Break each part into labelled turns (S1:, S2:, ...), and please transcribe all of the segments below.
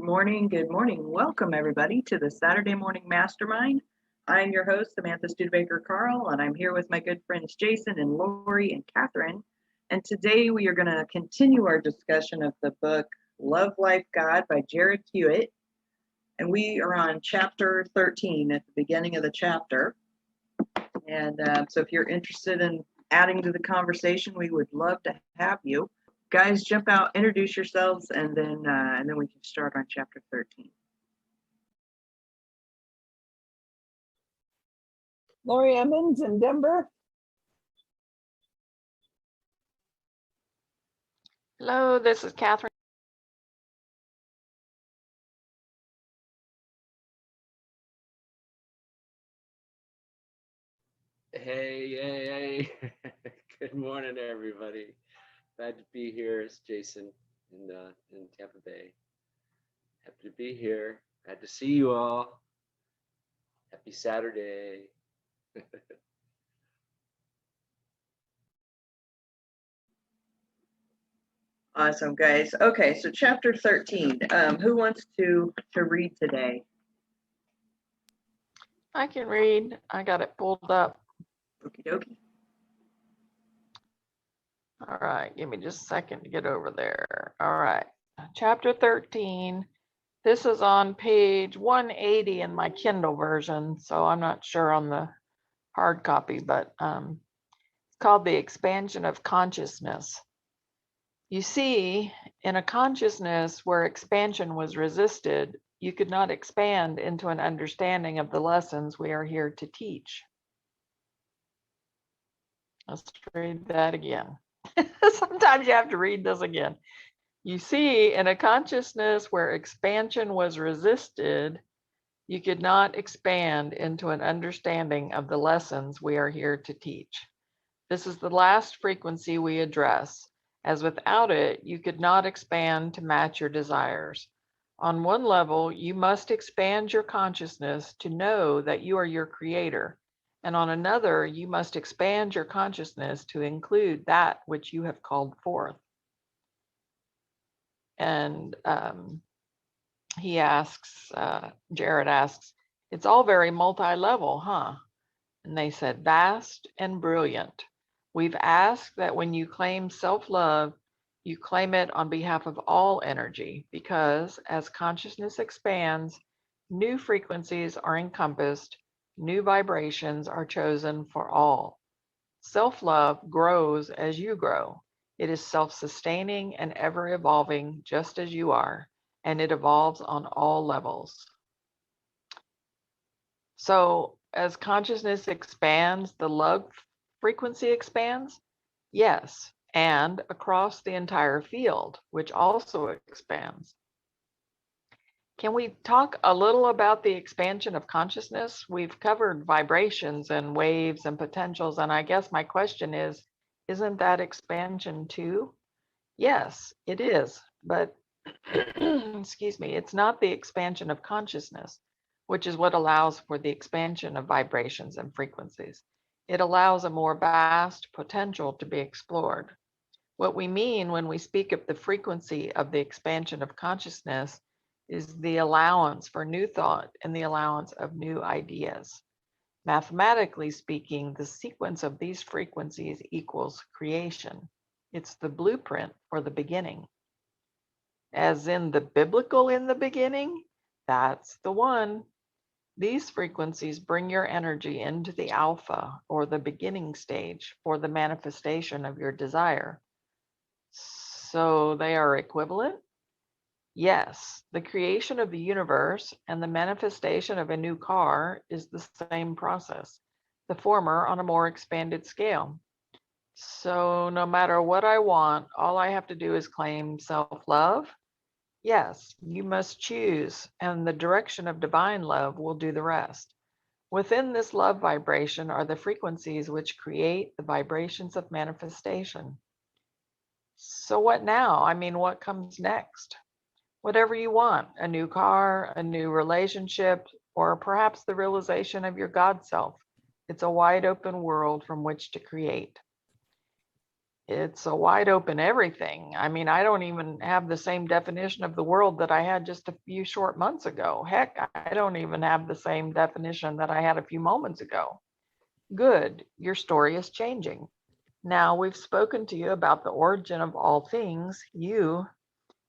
S1: Good morning. Good morning. Welcome, everybody, to the Saturday Morning Mastermind. I'm your host, Samantha Studebaker Carl, and I'm here with my good friends Jason and Lori and Catherine. And today we are going to continue our discussion of the book Love, Life, God by Jared Hewitt. And we are on chapter 13 at the beginning of the chapter. And so if you're interested in adding to the conversation, we would love to have you. Guys, jump out, introduce yourselves, and then we can start on chapter 13.
S2: Lori Emmons in Denver.
S3: Hello, this is Catherine.
S4: Hey. Good morning, everybody. Glad to be here. It's Jason in Tampa Bay. Happy to be here. Glad to see you all. Happy Saturday.
S1: Awesome, guys. Okay, so chapter 13. Who wants to read today?
S3: I can read. I got it pulled up.
S1: Okie dokie.
S3: All right, give me just a second to get over there. All right, chapter 13. This is on page 180 in my Kindle version, so I'm not sure on the hard copy, but it's called The Expansion of Consciousness. You see, in a consciousness where expansion was resisted, you could not expand into an understanding of the lessons we are here to teach. Let's read that again. Sometimes you have to read this again. You see, in a consciousness where expansion was resisted, you could not expand into an understanding of the lessons we are here to teach. This is the last frequency we address, as without it, you could not expand to match your desires. On one level, you must expand your consciousness to know that you are your creator. And on another, you must expand your consciousness to include that which you have called forth. And he asks, Jared asks, it's all very multi-level, huh? And they said, vast and brilliant. We've asked that when you claim self-love, you claim it on behalf of all energy, because as consciousness expands, new frequencies are encompassed, new vibrations are chosen for all. Self-love grows as you grow. It is self-sustaining and ever-evolving, just as you are, and it evolves on all levels. So as consciousness expands, the love frequency expands? Yes, and across the entire field, which also expands. Can we talk a little about the expansion of consciousness? We've covered vibrations and waves and potentials, and I guess my question is, isn't that expansion too? Yes, it is, but excuse me, it's not the expansion of consciousness, which is what allows for the expansion of vibrations and frequencies. It allows a more vast potential to be explored. What we mean when we speak of the frequency of the expansion of consciousness is the allowance for new thought and the allowance of new ideas. Mathematically speaking, the sequence of these frequencies equals creation. It's the blueprint for the beginning. As in the biblical in the beginning, that's the one. These frequencies bring your energy into the alpha or the beginning stage for the manifestation of your desire. So they are equivalent? Yes, the creation of the universe and the manifestation of a new car is the same process, the former on a more expanded scale. So no matter what I want, all I have to do is claim self-love. Yes, you must choose, and the direction of divine love will do the rest. Within this love vibration are the frequencies which create the vibrations of manifestation. So what now? I mean, what comes next? Whatever you want, a new car, a new relationship, or perhaps the realization of your God self. It's a wide open world from which to create. it's a wide open everything. I mean, I don't even have the same definition of the world that I had just a few short months ago. Heck, I don't even have the same definition that I had a few moments ago. Good, your story is changing. Now we've spoken to you about the origin of all things, you.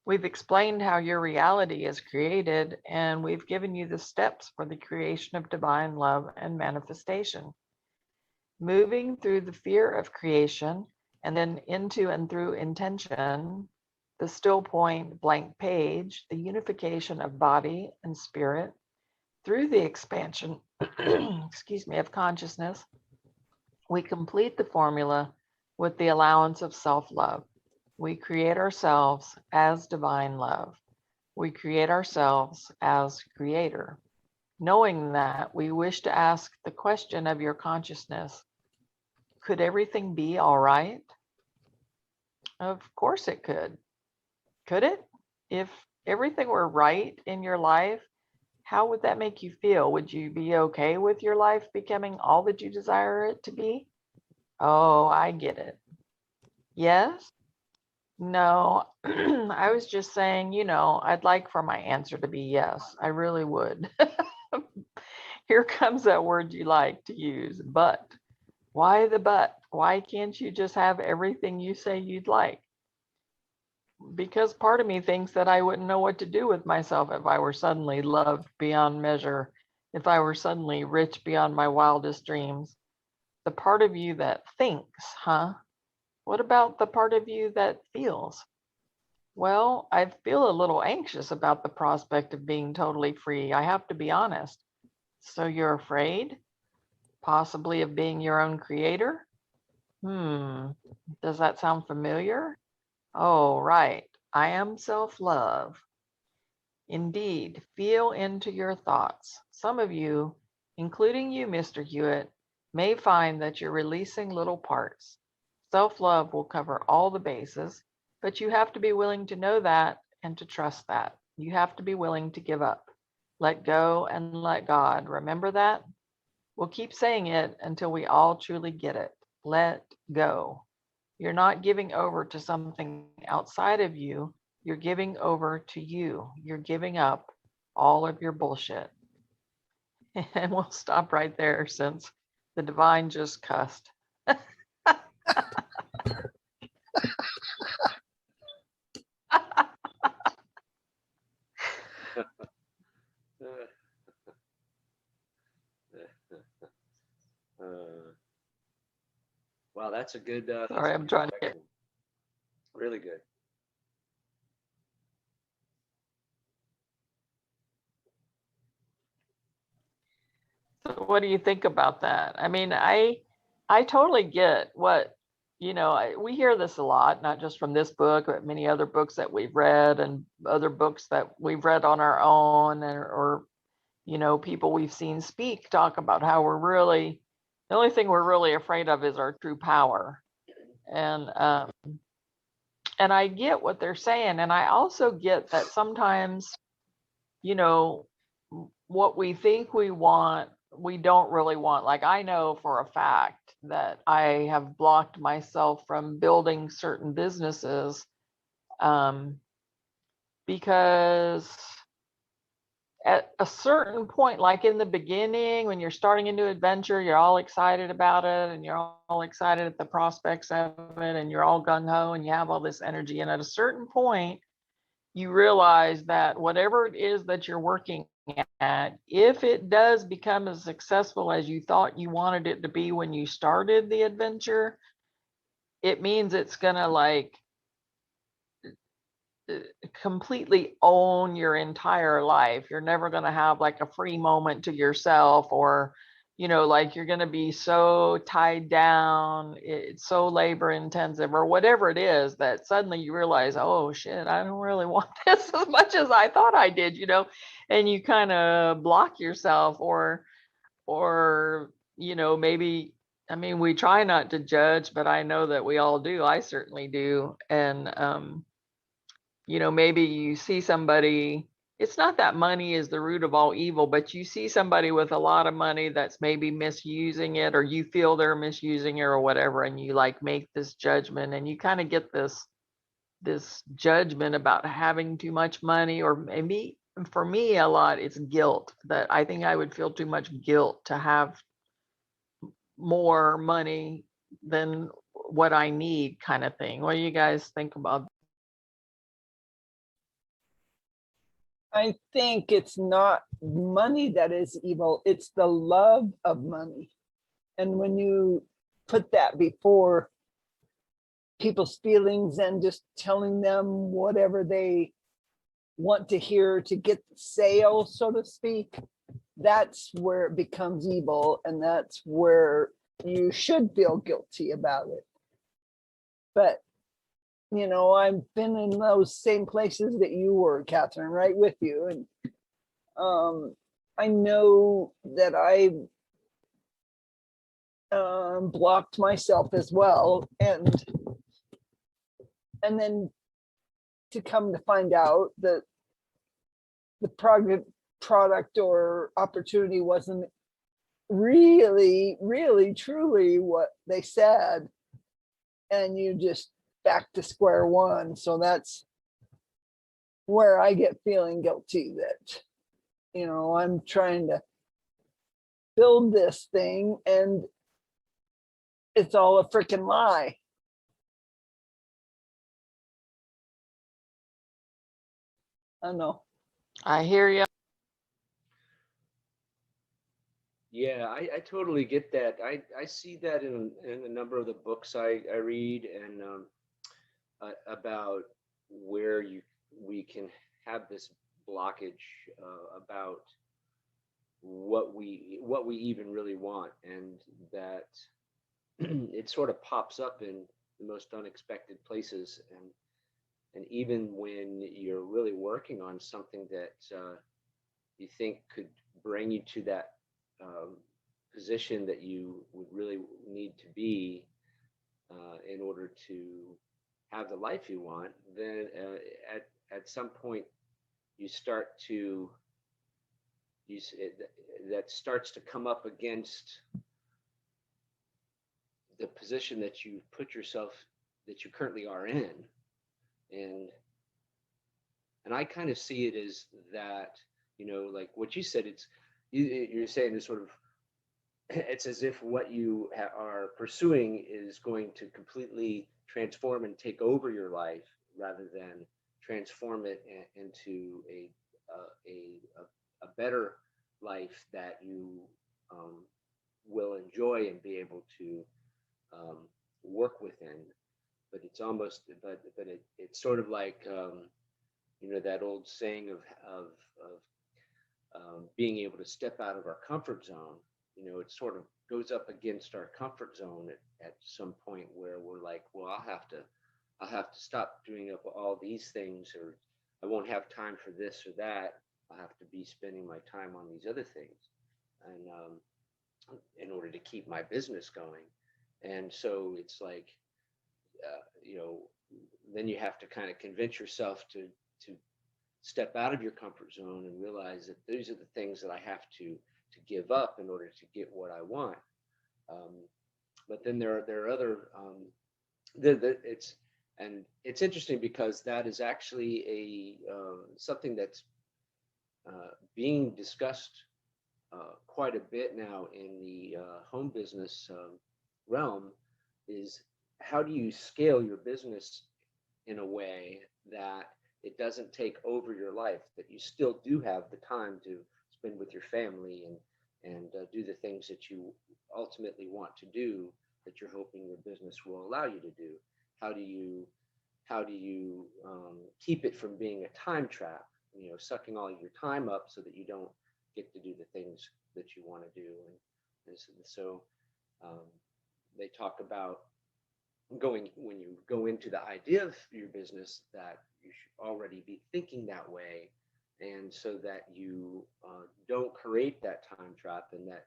S3: We've explained how your reality is created, and we've given you the steps for the creation of divine love and manifestation. Moving through the fear of creation and then into and through intention, the still point blank page, the unification of body and spirit through the expansion, excuse me, of consciousness, we complete the formula with the allowance of self-love. We create ourselves as divine love. We create ourselves as creator. Knowing that, we wish to ask the question of your consciousness, could everything be all right? Of course it could. Could it? If everything were right in your life, how would that make you feel? Would you be okay with your life becoming all that you desire it to be? Oh, I get it. Yes? No, I was just saying, I'd like for my answer to be yes. I really would. Here comes that word you like to use, but. Why the but? Why can't you just have everything you say you'd like? Because part of me thinks that I wouldn't know what to do with myself if I were suddenly loved beyond measure, if I were suddenly rich beyond my wildest dreams. The part of you that thinks, huh? What about the part of you that feels? Well, I feel a little anxious about the prospect of being totally free. I have to be honest. So you're afraid, possibly, of being your own creator? Does that sound familiar? Oh, right. I am self-love. Indeed, feel into your thoughts. Some of you, including you, Mr. Hewitt, may find that you're releasing little parts. Self-love will cover all the bases, but you have to be willing to know that and to trust that. You have to be willing to give up. Let go and let God. Remember that? We'll keep saying it until we all truly get it. Let go. You're not giving over to something outside of you. You're giving over to you. You're giving up all of your bullshit. And we'll stop right there since the divine just cussed.
S4: Wow, that's a good.
S3: Sorry, I'm trying to get.
S4: Really good.
S3: So what do you think about that? I mean, I totally get what, we hear this a lot, not just from this book, but many other books that we've read and other books that we've read on our own, or people we've seen speak talk about how the only thing we're really afraid of is our true power. And I get what they're saying. And I also get that sometimes, what we think we want, we don't really want. Like, I know for a fact that I have blocked myself from building certain businesses because at a certain point, like in the beginning, when you're starting a new adventure, you're all excited about it and you're all excited at the prospects of it and you're all gung-ho and you have all this energy. And at a certain point, you realize that whatever it is that you're working at, if it does become as successful as you thought you wanted it to be when you started the adventure, it means it's gonna completely own your entire life. You're never going to have like a free moment to yourself, or like you're going to be so tied down, it's so labor intensive or whatever it is, that suddenly you realize, oh shit, I don't really want this as much as I thought I did, and you kind of block yourself, or maybe, I mean, we try not to judge, but I know that we all do. I certainly do. And maybe you see somebody it's not that money is the root of all evil, but you see somebody with a lot of money that's maybe misusing it, or you feel they're misusing it or whatever, and you like make this judgment, and you kind of get this judgment about having too much money, or maybe for me a lot it's guilt, that I think I would feel too much guilt to have more money than what I need, kind of thing. What do you guys think about?
S2: I think it's not money that is evil, it's the love of money. And when you put that before people's feelings and just telling them whatever they want to hear to get the sale, so to speak, that's where it becomes evil, and that's where you should feel guilty about it. But you know, I've been in those same places that you were, Catherine, right with you. And I know that I blocked myself as well. And then to come to find out that the product or opportunity wasn't really, really, truly what they said. And you just back to square one. So that's where I get feeling guilty that, you know, I'm trying to build this thing and it's all a freaking lie. I know.
S3: I hear you.
S4: Yeah, I totally get that. I see that in a number of the books I read, and about where we can have this blockage about what we even really want, and that it sort of pops up in the most unexpected places, and even when you're really working on something that you think could bring you to that position that you would really need to be in order to have the life you want, then at some point you start to that starts to come up against the position that you put yourself, that you currently are in. And I kind of see it as that, you know, like what you said, you're saying is sort of, it's as if what you are pursuing is going to completely transform and take over your life, rather than transform it into a better life that you will enjoy and be able to work within. But it's almost, it's sort of like, you know, that old saying of being able to step out of our comfort zone. You know, it sort of goes up against our comfort zone at some point, where we're like, well, I'll have to stop doing up all these things, or I won't have time for this or that. I'll have to be spending my time on these other things, and in order to keep my business going. And so it's like, you know, then you have to kind of convince yourself to step out of your comfort zone and realize that these are the things that I have to give up in order to get what I want. But then there are other, it's interesting, because that is actually something that's being discussed quite a bit now in the home business realm, is how do you scale your business in a way that it doesn't take over your life, that you still do have the time to spend with your family and do the things that you ultimately want to do, that you're hoping your business will allow you to do. How do you keep it from being a time trap, you know, sucking all your time up so that you don't get to do the things that you want to do. And so they talk about when you go into the idea of your business, that you should already be thinking that way, and so that you don't create that time trap, and that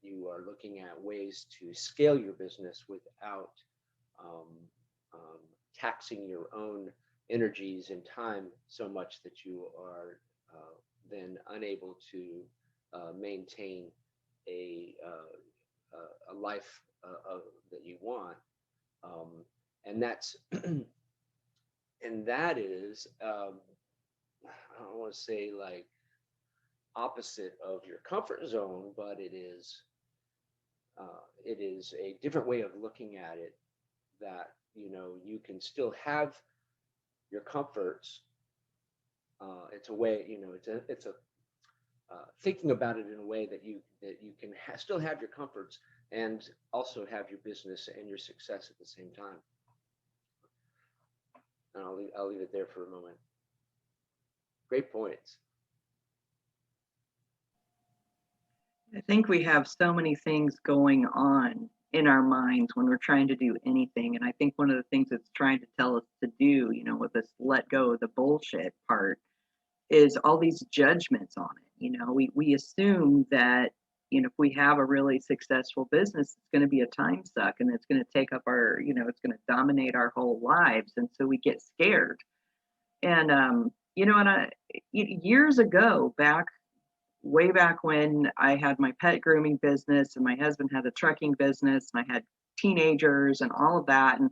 S4: you are looking at ways to scale your business without taxing your own energies and time so much that you are then unable to maintain a life that you want, and that's and that is I don't want to say like opposite of your comfort zone, but it is a different way of looking at it, that you can still have your comforts. It's a way, it's a thinking about it in a way that you can still have your comforts and also have your business and your success at the same time. And I'll leave it there for a moment. Great points.
S1: I think we have so many things going on in our minds when we're trying to do anything. And I think one of the things it's trying to tell us to do, with this let go of the bullshit part, is all these judgments on it. We assume that, if we have a really successful business, it's going to be a time suck and it's going to take up our, it's going to dominate our whole lives. And so we get scared. And, years ago, way back when I had my pet grooming business and my husband had a trucking business and I had teenagers and all of that. And,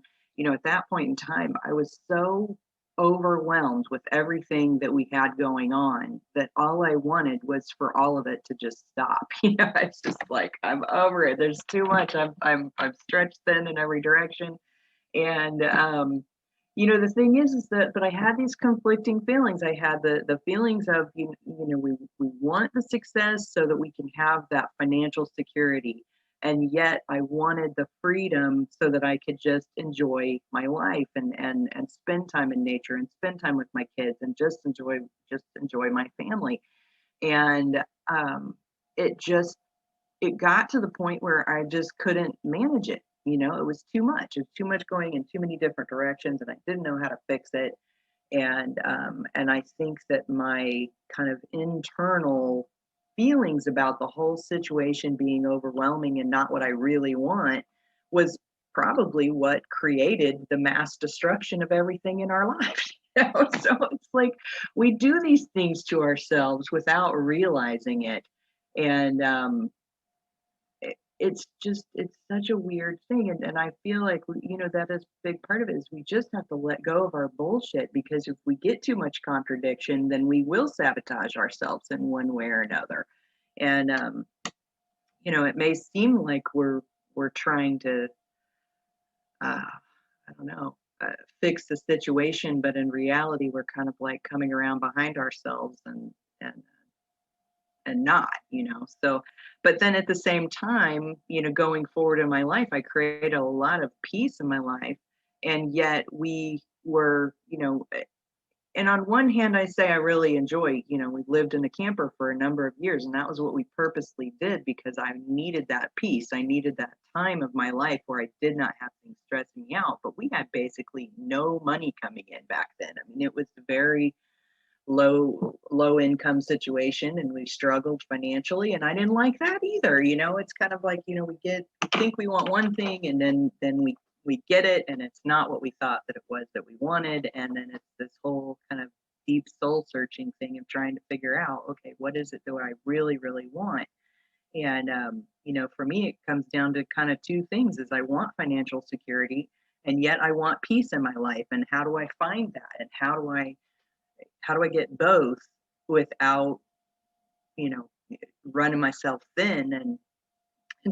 S1: at that point in time, I was so overwhelmed with everything that we had going on that all I wanted was for all of it to just stop. It's just like, I'm over it. There's too much. I'm stretched thin in every direction. And, the thing is that, but I had these conflicting feelings. I had the feelings of, we want the success so that we can have that financial security. And yet I wanted the freedom so that I could just enjoy my life and spend time in nature and spend time with my kids and just enjoy my family. And, it got to the point where I just couldn't manage it. It was too much. It was too much going in too many different directions, and I didn't know how to fix it. And I think that my kind of internal feelings about the whole situation being overwhelming and not what I really want was probably what created the mass destruction of everything in our lives. So it's like we do these things to ourselves without realizing it. And it's such a weird thing. And I feel like, that is a big part of it is we just have to let go of our bullshit, because if we get too much contradiction, then we will sabotage ourselves in one way or another. And, it may seem like we're trying to, I don't know, fix the situation, but in reality, we're kind of like coming around behind ourselves and not. So, but then at the same time, going forward in my life, I created a lot of peace in my life. And yet we were, and on one hand, I say I really enjoy, we lived in a camper for a number of years, and that was what we purposely did because I needed that peace. I needed that time of my life where I did not have things stressing me out. But we had basically no money coming in back then. I mean, it was very low income situation, and we struggled financially, and I didn't like that either. It's kind of like, we think we want one thing, and then we get it, and it's not what we thought that it was that we wanted. And then it's this whole kind of deep soul searching thing of trying to figure out, okay, what is it that I really, really want? And, for me, it comes down to kind of two things: is I want financial security, and yet I want peace in my life. And how do I find that? And how do I get both without, running myself thin? And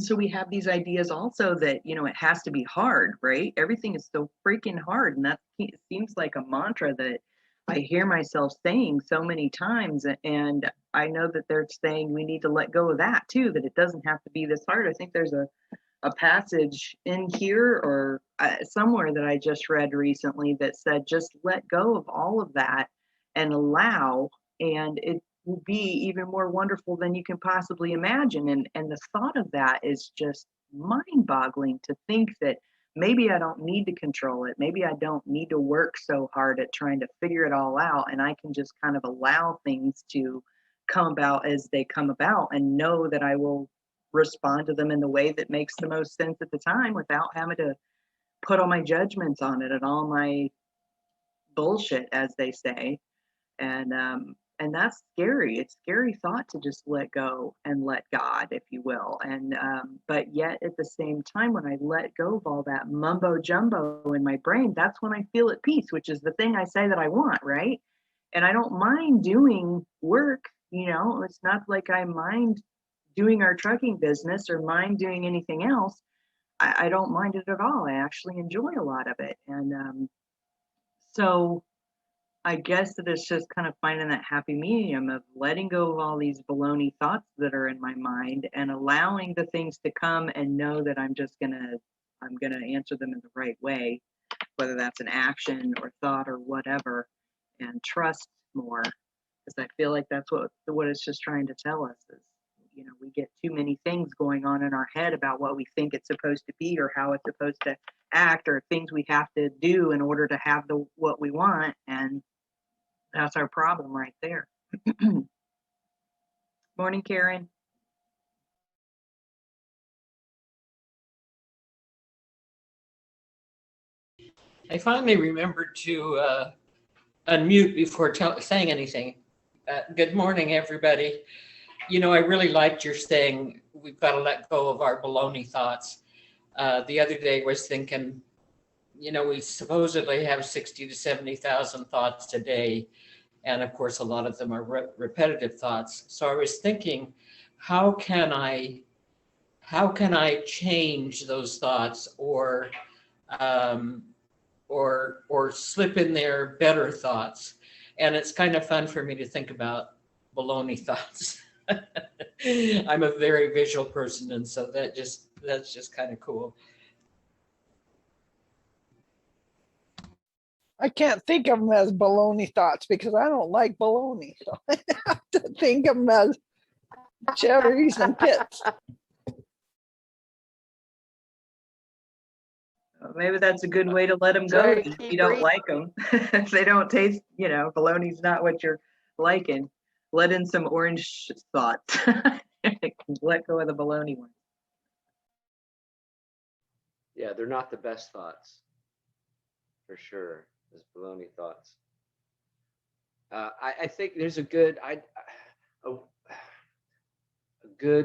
S1: so we have these ideas also that, it has to be hard, right? Everything is so freaking hard. And it seems like a mantra that I hear myself saying so many times. And I know that they're saying we need to let go of that too, that it doesn't have to be this hard. I think there's a passage in here or somewhere that I just read recently that said, just let go of all of that and allow, and it will be even more wonderful than you can possibly imagine. And the thought of that is just mind boggling, to think that maybe I don't need to control it. Maybe I don't need to work so hard at trying to figure it all out. And I can just kind of allow things to come about as they come about and know that I will respond to them in the way that makes the most sense at the time without having to put all my judgments on it and all my bullshit, as they say. And And that's scary. It's scary thought to just let go and let God, if you will. And but yet at the same time, when I let go of all that mumbo jumbo in my brain, that's when I feel at peace, which is the thing I say that I want, right? And I don't mind doing work. It's not like I mind doing our trucking business or mind doing anything else. I don't mind it at all. I actually enjoy a lot of it. And so I guess that it's just kind of finding that happy medium of letting go of all these baloney thoughts that are in my mind and allowing the things to come and know that I'm gonna answer them in the right way, whether that's an action or thought or whatever, and trust more. Because I feel like that's what it's just trying to tell us is, we get too many things going on in our head about what we think it's supposed to be or how it's supposed to act or things we have to do in order to have what we want, and that's our problem right there. Morning, Karen.
S5: I finally remembered to unmute before saying anything. Good morning, everybody. I really liked your saying we've got to let go of our baloney thoughts. The other day I was thinking, we supposedly have 60 to 70,000 thoughts a day. And of course, a lot of them are repetitive thoughts. So I was thinking, how can I change those thoughts um, or slip in there better thoughts? And it's kind of fun for me to think about baloney thoughts. I'm a very visual person, and so that's just kind of cool.
S2: I can't think of them as baloney thoughts because I don't like baloney. So I have to think of them as cherries and pits.
S1: Maybe that's a good way to let them go
S3: Sorry,
S1: if you
S3: keep
S1: don't
S3: reading.
S1: like them. If they don't taste, bologna's not what you're liking. Let in some orange thoughts. Let go of the bologna one.
S4: Yeah, they're not the best thoughts, for sure. Those baloney thoughts. I think there's a good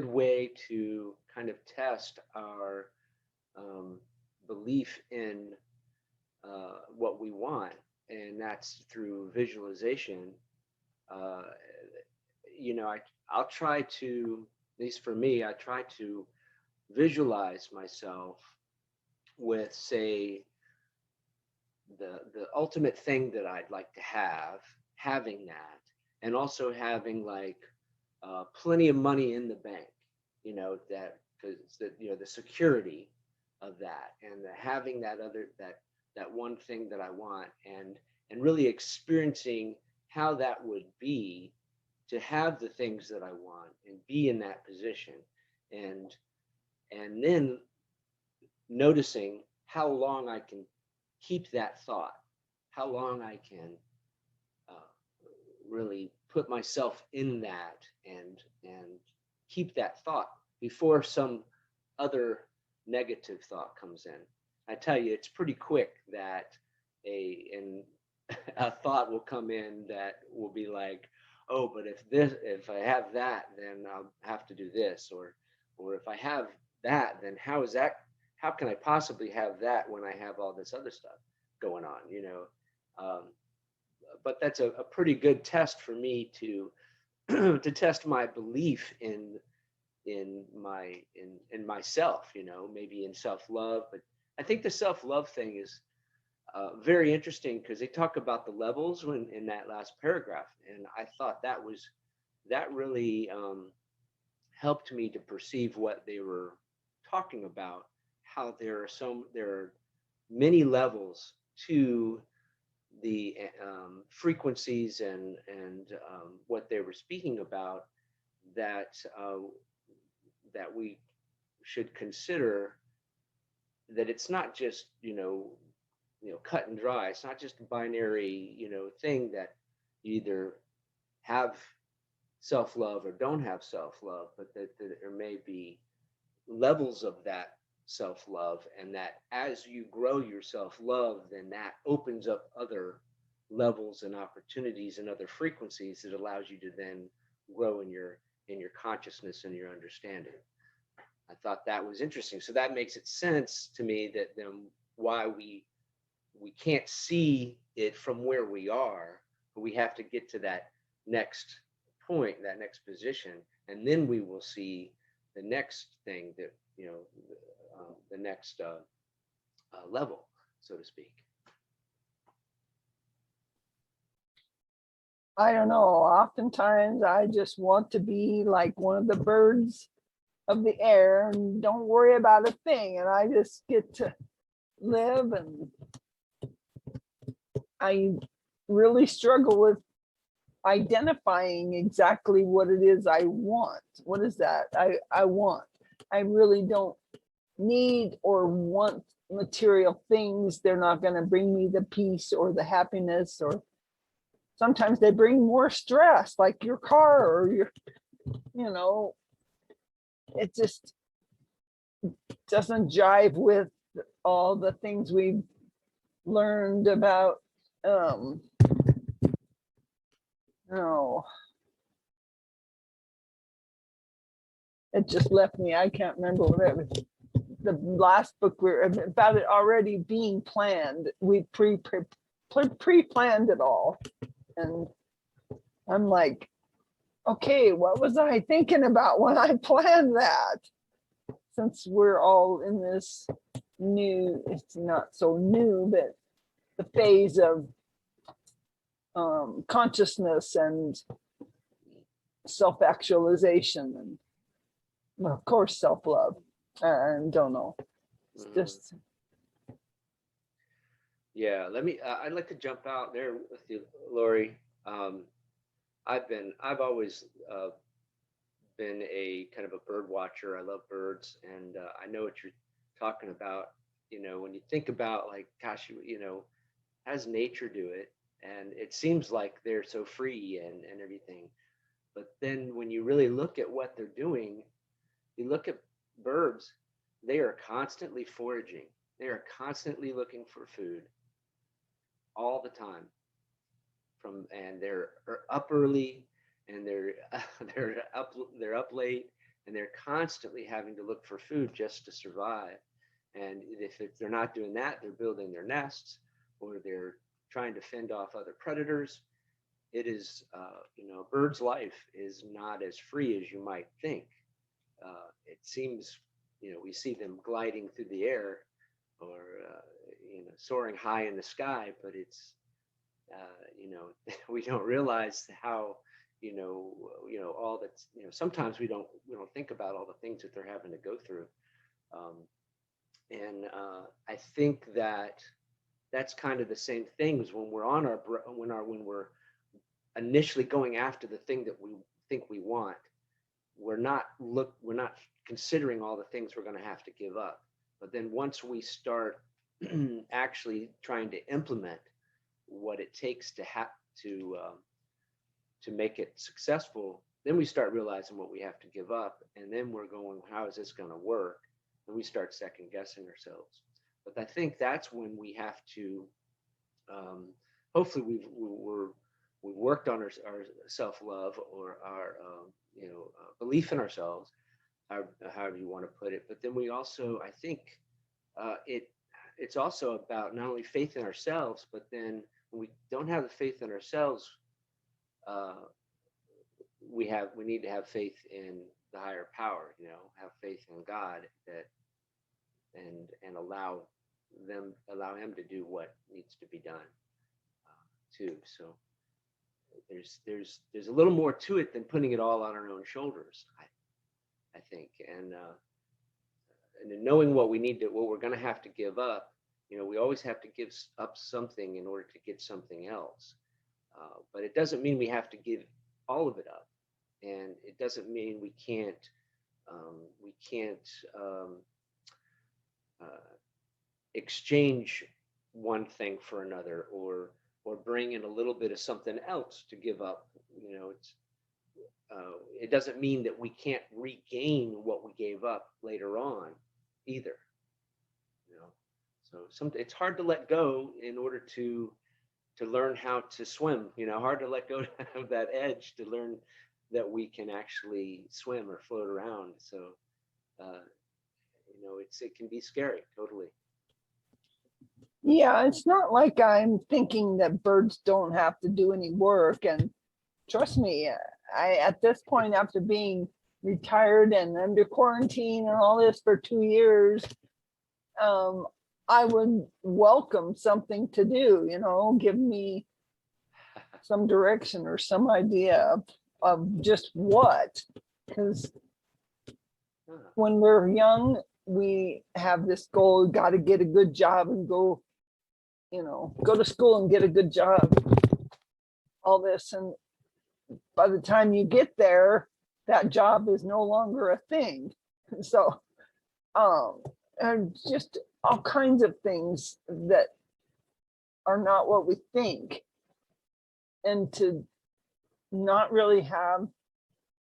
S4: way to kind of test our belief in what we want, and that's through visualization. Uh, I'll try to, at least for me, I try to visualize myself with, say, the ultimate thing that I'd like to having that, and also having like plenty of money in the bank, that because the security of that, and having that one thing that I want, and really experiencing how that would be to have the things that I want and be in that position, and then noticing how long I can keep that thought, how long I can really put myself in that, and keep that thought before some other negative thought comes in. I tell you, it's pretty quick that a thought will come in that will be like, oh, but if I have that, then I'll have to do this, or if I have that, then how can I possibly have that when I have all this other stuff going on, but that's a pretty good test for me to to test my belief in myself, maybe in self-love. But I think the self-love thing is very interesting, because they talk about the levels in that last paragraph, and I thought that really helped me to perceive what they were talking about, how there are many levels to the frequencies and what they were speaking about, that that we should consider, that it's not just cut and dry. It's not just a binary thing that you either have self-love or don't have self-love, but that there may be levels of that self-love, and that as you grow your self-love, then that opens up other levels and opportunities and other frequencies that allows you to then grow in your consciousness and your understanding. I thought that was interesting. So that makes it sense to me that then why we can't see it from where we are, but we have to get to that next point, that next position, and then we will see the next thing that, you know, the next level, so to speak.
S2: I don't know. Oftentimes I just want to be like one of the birds of the air and don't worry about a thing. And I just get to live, and I really struggle with identifying exactly what it is I want. What is that I want? I really don't need or want material things. They're not going to bring me the peace or the happiness, or sometimes they bring more stress, like your car or your, you know, it just doesn't jive with all the things we've learned about. No, it just left me. I can't remember what it was. The last book we were about it already being planned. We pre-planned it all, and I'm like, okay, what was I thinking about when I planned that? Since we're all in this new, it's not so new, but the phase of consciousness and self-actualization, and of course self-love. And don't know, it's just
S4: Yeah, I'd like to jump out there with you, Lori. I've always been a kind of a bird watcher. I love birds, and I know what you're talking about. You know, when you think about, like, gosh, you know, how does nature do it? And it seems like they're so free and everything. But then when you really look at what they're doing, you look at birds, they are constantly foraging. They are constantly looking for food all the time. And they're up early, and they're up late, and they're constantly having to look for food just to survive. And if they're not doing that, they're building their nests, or they're trying to fend off other predators. It is, you know, a bird's life is not as free as you might think. It seems, you know, we see them gliding through the air, or you know, soaring high in the sky, but it's you know, we don't realize how, you know, all that's, you know, sometimes we don't think about all the things that they're having to go through. And I think that's kind of the same thing as when we're on when we're initially going after the thing that we think we want. We're not considering all the things we're going to have to give up. But then once we start actually trying to implement what it takes to make it successful, then we start realizing what we have to give up, and then we're going, how is this going to work? And we start second guessing ourselves. But I think that's when we have to, hopefully we've worked on our self-love, or our belief in ourselves, however you want to put it. But then we also, I think it's also about not only faith in ourselves, but then when we don't have the faith in ourselves, we need to have faith in the higher power, you know, have faith in God, that and allow him to do what needs to be done too. So there's a little more to it than putting it all on our own shoulders, I think, and knowing what we're going to have to give up. You know, we always have to give up something in order to get something else, but it doesn't mean we have to give all of it up, and it doesn't mean we can't exchange one thing for another, or bring in a little bit of something else to give up. You know, it doesn't mean that we can't regain what we gave up later on either. You know, so it's hard to let go in order to to learn how to swim. Hard to let go of that edge to learn that we can actually swim or float around. So, it can be scary, totally.
S2: Yeah, it's not like I'm thinking that birds don't have to do any work. And trust me, I at this point, after being retired and under quarantine and all this for 2 years, I would welcome something to do, give me some direction or some idea of just what. Because when we're young, we have this goal, got to get a good job and go to school and get a good job, all this. And by the time you get there, that job is no longer a thing. So, and just all kinds of things that are not what we think. And to not really have,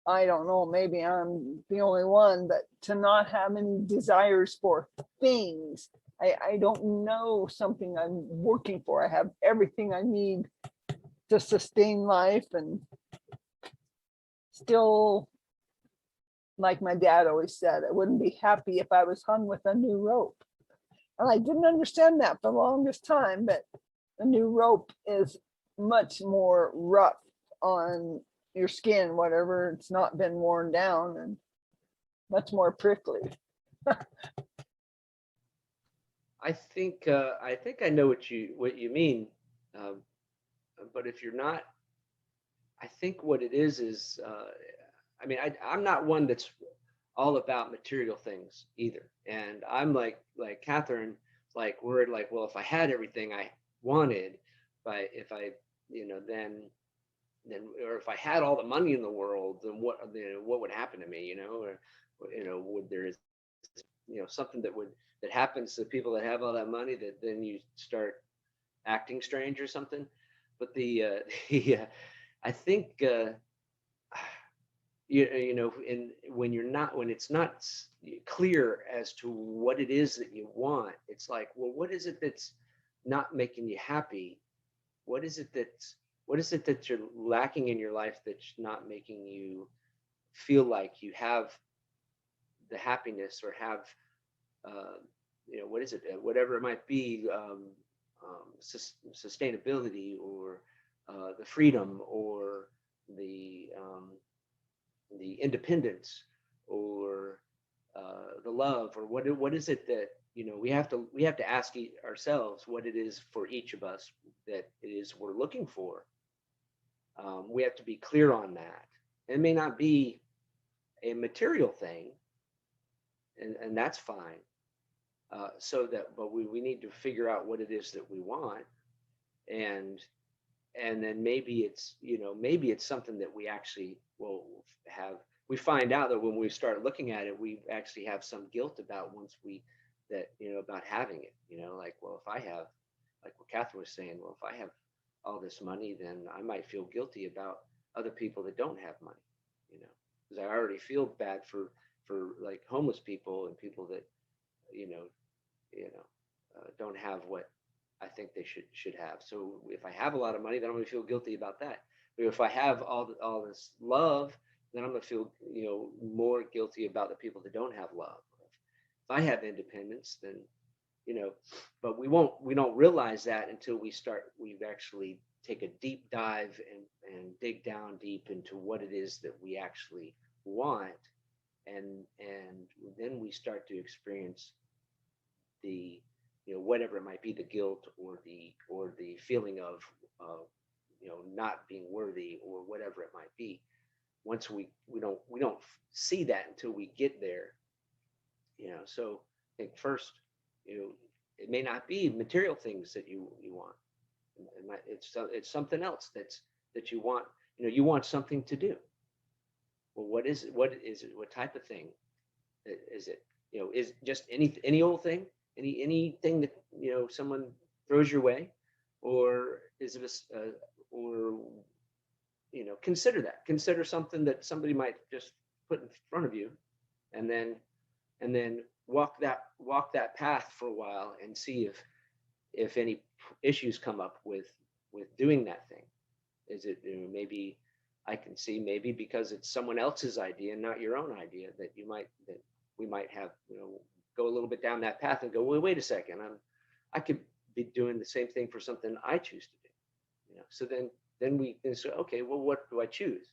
S2: I don't know, maybe I'm the only one, but to not have any desires for things. I don't know something I'm working for. I have everything I need to sustain life, and still, like my dad always said, I wouldn't be happy if I was hung with a new rope. And I didn't understand that for the longest time, but a new rope is much more rough on your skin, whatever, it's not been worn down, and much more prickly.
S4: I think I know what you mean, but if you're not, I think what it is I'm not one that's all about material things either, and I'm like Catherine, like worried, like, well, if I had everything I wanted, if I then or if I had all the money in the world, then what would happen to me, or would there is something that happens to people that have all that money, that then you start acting strange or something. But I think when it's not clear as to what it is that you want, it's like, well, what is it that's not making you happy? What is it that you're lacking in your life that's not making you feel like you have the happiness, or have what is it, whatever it might be, sustainability, or the freedom, or the independence, or the love, or what is it that we have to ask ourselves what it is for each of us that it is we're looking for. We have to be clear on that. It may not be a material thing, and that's fine. But we need to figure out what it is that we want, and then maybe it's something that we actually will have. We find out that when we start looking at it, we actually have some guilt about about having it. Like, well, if I have, like what Catherine was saying, well, if I have all this money, then I might feel guilty about other people that don't have money, because I already feel bad for like homeless people and people that don't have what I think they should have. So if I have a lot of money, then I'm going to feel guilty about that. But if I have all this love, then I'm going to feel more guilty about the people that don't have love. If I have independence, then but we don't realize that until we've actually take a deep dive and dig down deep into what it is that we actually want, and then we start to experience the whatever it might be, the guilt, or the feeling of not being worthy, or whatever it might be. Once we don't see that until we get there. So I think first, it may not be material things that you want. It's something else that you want. You want something to do. Well, what is it? What is it? What type of thing is it? Is just any old thing, anything that someone throws your way, or is it consider something that somebody might just put in front of you, and then walk that path for a while and see if any issues come up with with doing that thing? Is it, maybe I can see maybe because it's someone else's idea and not your own idea that we might have, go a little bit down that path and go, well, wait a second, I could be doing the same thing for something I choose to do. So then we say, okay, well, what do I choose?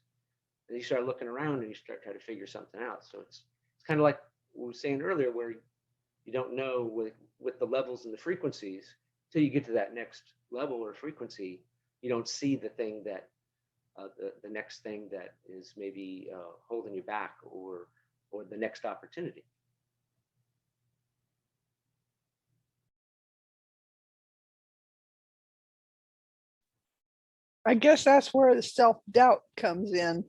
S4: And you start looking around and you start trying to figure something out. So it's kind of like we were saying earlier, where you don't know with the levels and the frequencies till you get to that next level or frequency. You don't see the thing that the next thing that is maybe holding you back, or the next opportunity.
S2: I guess that's where the self-doubt comes in.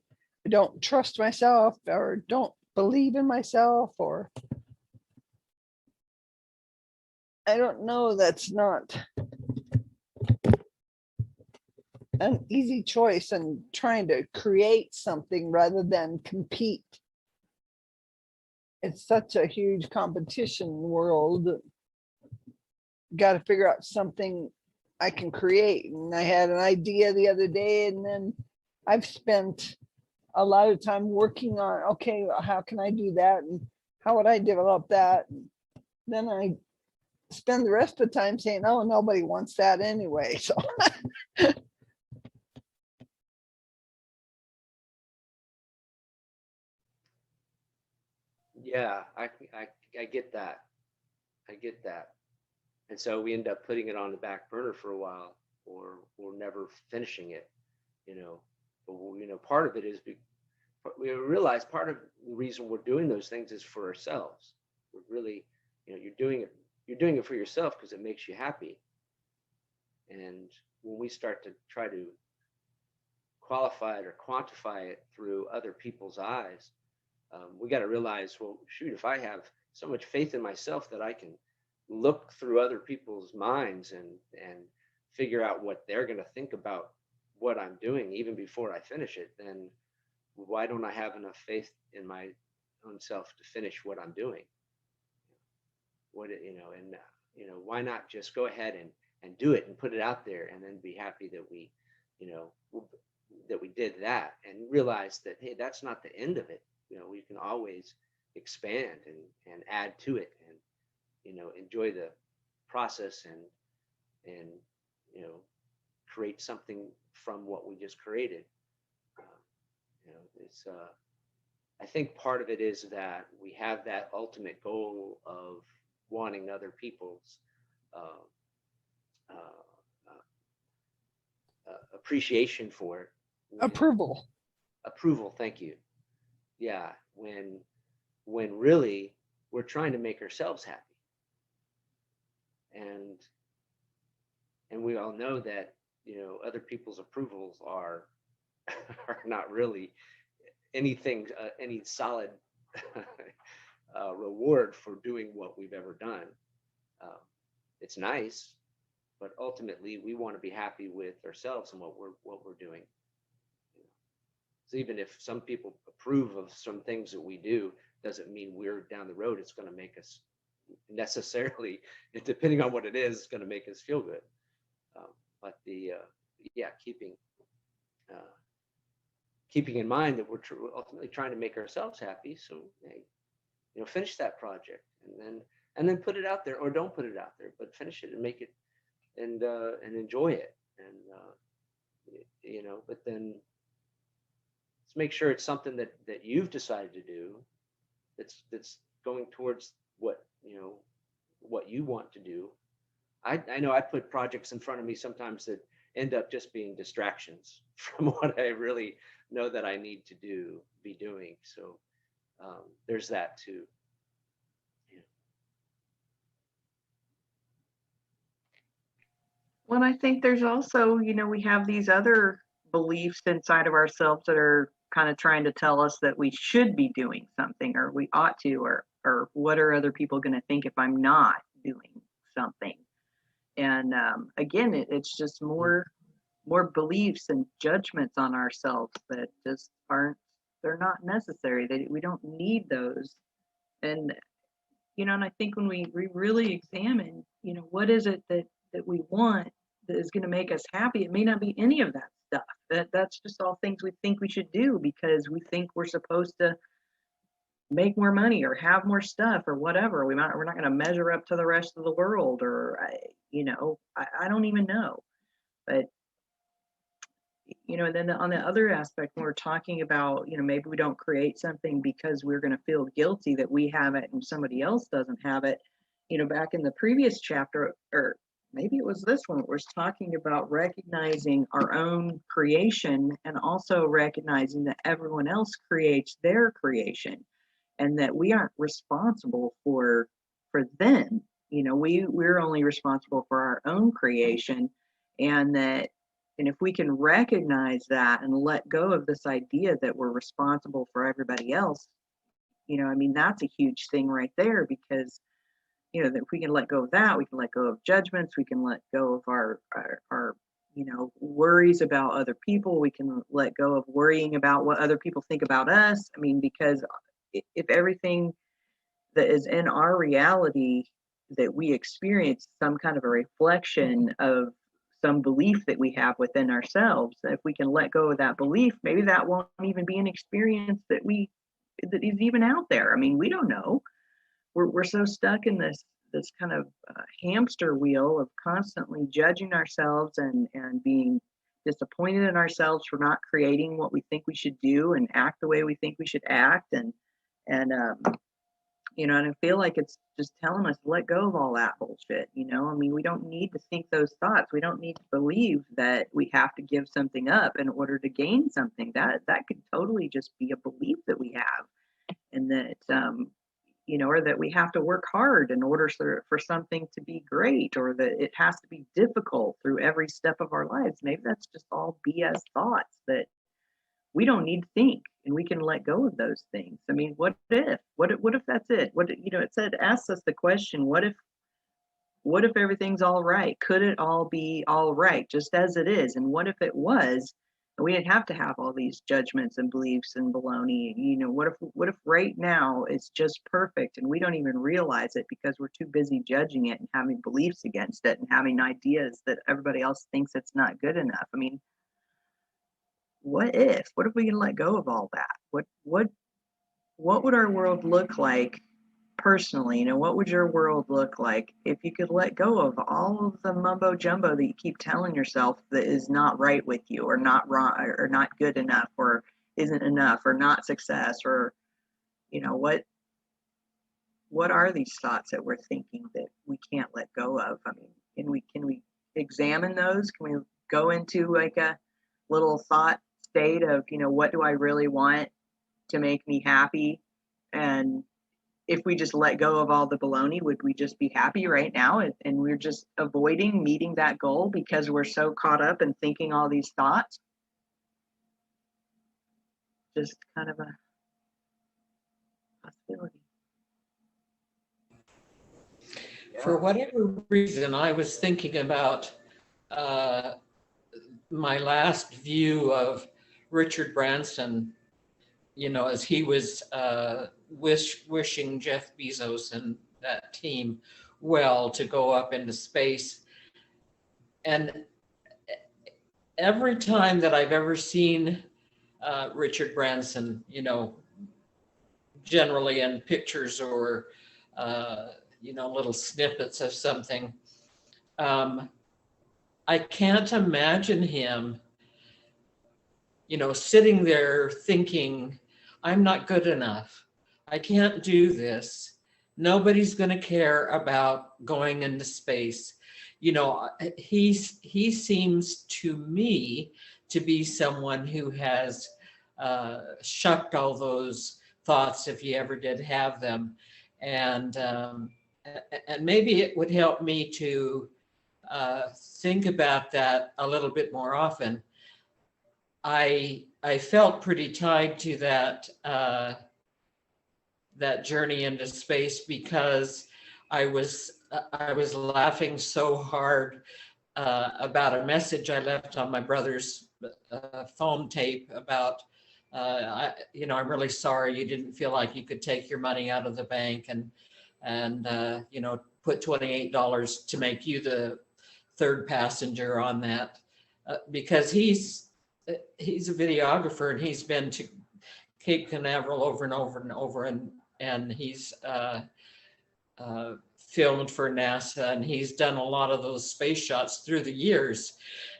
S2: I don't trust myself, or don't believe in myself, or I don't know. That's not an easy choice, and trying to create something rather than compete. It's such a huge competition world. Got to figure out something I can create. And I had an idea the other day, and then I've spent a lot of time working on, okay, how can I do that? And how would I develop that? And then I spend the rest of the time saying, oh, nobody wants that anyway. So
S4: Yeah, I get that. I get that. And so we end up putting it on the back burner for a while, or never finishing it, But part of it is we realize part of the reason we're doing those things is for ourselves. We're really, you're doing it for yourself because it makes you happy. And when we start to try to qualify it or quantify it through other people's eyes, we got to realize, well, shoot, if I have so much faith in myself that I can look through other people's minds and figure out what they're going to think about what I'm doing even before I finish it, then why don't I have enough faith in my own self to finish what I'm doing? Why not just go ahead and do it and put it out there, and then be happy that we did that, and realize that, hey, that's not the end of it. We can always expand and add to it, and enjoy the process, and create something from what we just created. It's I think part of it is that we have that ultimate goal of wanting other people's appreciation for it.
S2: approval.
S4: Approval, thank you. Yeah, when really we're trying to make ourselves happy. And we all know that other people's approvals are not really anything, any solid reward for doing what we've ever done. It's nice, but ultimately we want to be happy with ourselves and what we're doing. So even if some people approve of some things that we do, doesn't mean we're down the road it's going to make us necessarily, depending on what it is, it's going to make us feel good. But keeping in mind that we're ultimately trying to make ourselves happy. So, hey, finish that project, and then put it out there, or don't put it out there, but finish it and make it, and enjoy it, and but then let's make sure it's something that you've decided to do, that's going towards what you want to do. I know I put projects in front of me sometimes that end up just being distractions from what I really know that I need to be doing. So there's that too.
S1: Well, I think there's also, we have these other beliefs inside of ourselves that are kind of trying to tell us that we should be doing something, or we ought to, or what are other people going to think if I'm not doing something? And again, it's just more beliefs and judgments on ourselves that just they're not necessary. That we don't need those. And and I think when we really examine, what is it that we want is going to make us happy. It may not be any of that stuff. That's just all things we think we should do because we think we're supposed to make more money or have more stuff or whatever. We're not going to measure up to the rest of the world, or I don't even know. But and then on the other aspect, when we're talking about, maybe we don't create something because we're going to feel guilty that we have it and somebody else doesn't have it. Back in the previous chapter, or maybe it was this one, it was talking about recognizing our own creation and also recognizing that everyone else creates their creation and that we aren't responsible for them. We're only responsible for our own creation, and if we can recognize that and let go of this idea that we're responsible for everybody else, that's a huge thing right there, because that if we can let go of that, we can let go of judgments, we can let go of our worries about other people, we can let go of worrying about what other people think about us. Because if everything that is in our reality that we experience some kind of a reflection of some belief that we have within ourselves, if we can let go of that belief, maybe that won't even be an experience that is even out there. We don't know. We're so stuck in this kind of hamster wheel of constantly judging ourselves and being disappointed in ourselves for not creating what we think we should do and act the way we think we should act, and and I feel like it's just telling us to let go of all that bullshit. We don't need to think those thoughts. We don't need to believe that we have to give something up in order to gain something. That could totally just be a belief that we have, and that or that we have to work hard in order for something to be great, or that it has to be difficult through every step of our lives. Maybe that's just all BS thoughts that we don't need to think, and we can let go of those things. What if that's it? It said, asks us the question, what if everything's all right? Could it all be all right just as it is? And what if it was, and we didn't have to have all these judgments and beliefs and baloney? What if right now it's just perfect and we don't even realize it because we're too busy judging it and having beliefs against it and having ideas that everybody else thinks it's not good enough? What if we can let go of all that? What would our world look like personally? What would your world look like if you could let go of all of the mumbo jumbo that you keep telling yourself that is not right with you, or not wrong, or not good enough, or isn't enough, or not success, or what are these thoughts that we're thinking that we can't let go of? Can we examine those? Can we go into like a little thought state of, what do I really want to make me happy? And if we just let go of all the baloney, would we just be happy right now? And we're just avoiding meeting that goal because we're so caught up in thinking all these thoughts? Just kind of a possibility.
S5: For whatever reason, I was thinking about my last view of Richard Branson, as he was wishing Jeff Bezos and that team well to go up into space. And every time that I've ever seen Richard Branson, generally in pictures or, little snippets of something, I can't imagine him, sitting there thinking, I'm not good enough. I can't do this. Nobody's going to care about going into space. He seems to me to be someone who has shucked all those thoughts, if he ever did have them. And maybe it would help me to think about that a little bit more often. I felt pretty tied to that journey into space because I was laughing so hard about a message I left on my brother's phone tape about I'm really sorry you didn't feel like you could take your money out of the bank and put $28 to make you the third passenger on that because he's a videographer and he's been to Cape Canaveral over and over and over, and he's filmed for NASA, and he's done a lot of those space shots through the years.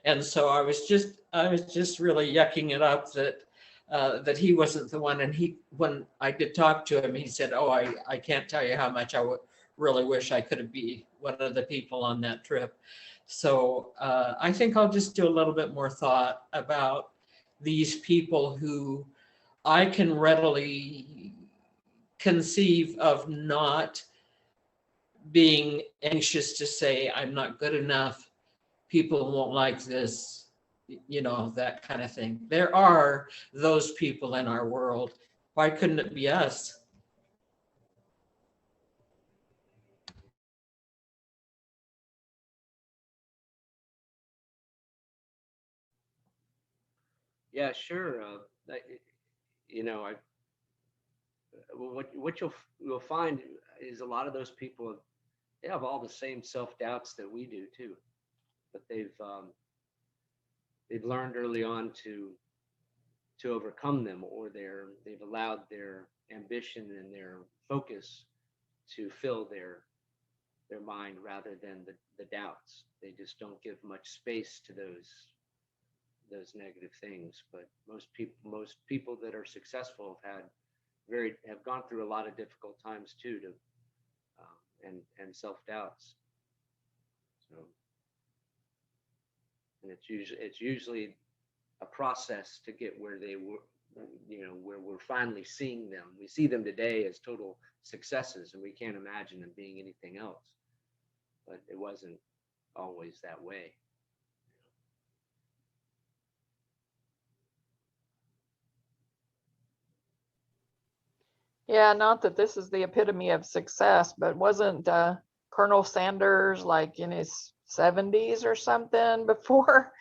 S5: And so I was just really yucking it up that he wasn't the one. And when I did talk to him, he said, "Oh, I can't tell you how much I would really wish I could have been one of the people on that trip." So I think I'll just do a little bit more thought about these people who I can readily conceive of not being anxious to say, "I'm not good enough, people won't like this," that kind of thing. There are those people in our world. Why couldn't it be us?
S4: Yeah, sure. I what you'll find is a lot of those people, they have all the same self-doubts that we do too, but they've learned early on to overcome them, or they've allowed their ambition and their focus to fill their mind rather than the doubts. They just don't give much space to those negative things. But most people that are successful have gone through a lot of difficult times too, and self-doubts. So, and it's usually a process to get where they were, where we're finally seeing them. We see them today as total successes, and we can't imagine them being anything else. But it wasn't always that way.
S3: Yeah, not that this is the epitome of success, but wasn't Colonel Sanders like in his 70s or something before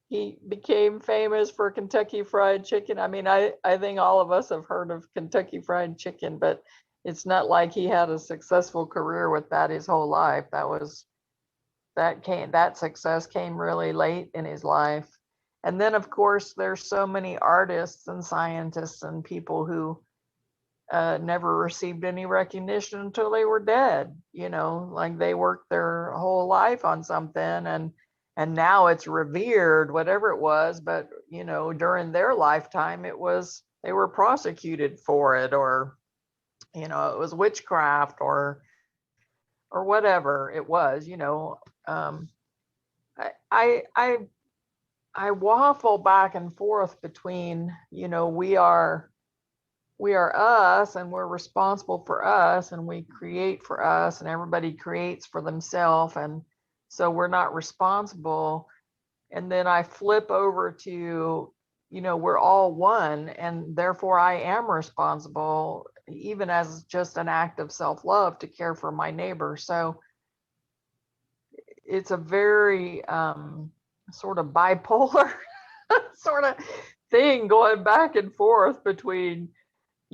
S3: he became famous for Kentucky Fried Chicken? I mean, I think all of us have heard of Kentucky Fried Chicken, but it's not like he had a successful career with that his whole life. That success came really late in his life. And then of course there's so many artists and scientists and people who never received any recognition until they were dead. Like they worked their whole life on something, and now it's revered, whatever it was. But during their lifetime, they were prosecuted for it, or it was witchcraft, or whatever it was. I waffle back and forth between we are us, and we're responsible for us, and we create for us, and everybody creates for themselves, and so we're not responsible. And then I flip over to we're all one, and therefore I am responsible, even as just an act of self-love, to care for my neighbor. So it's a very sort of bipolar sort of thing, going back and forth between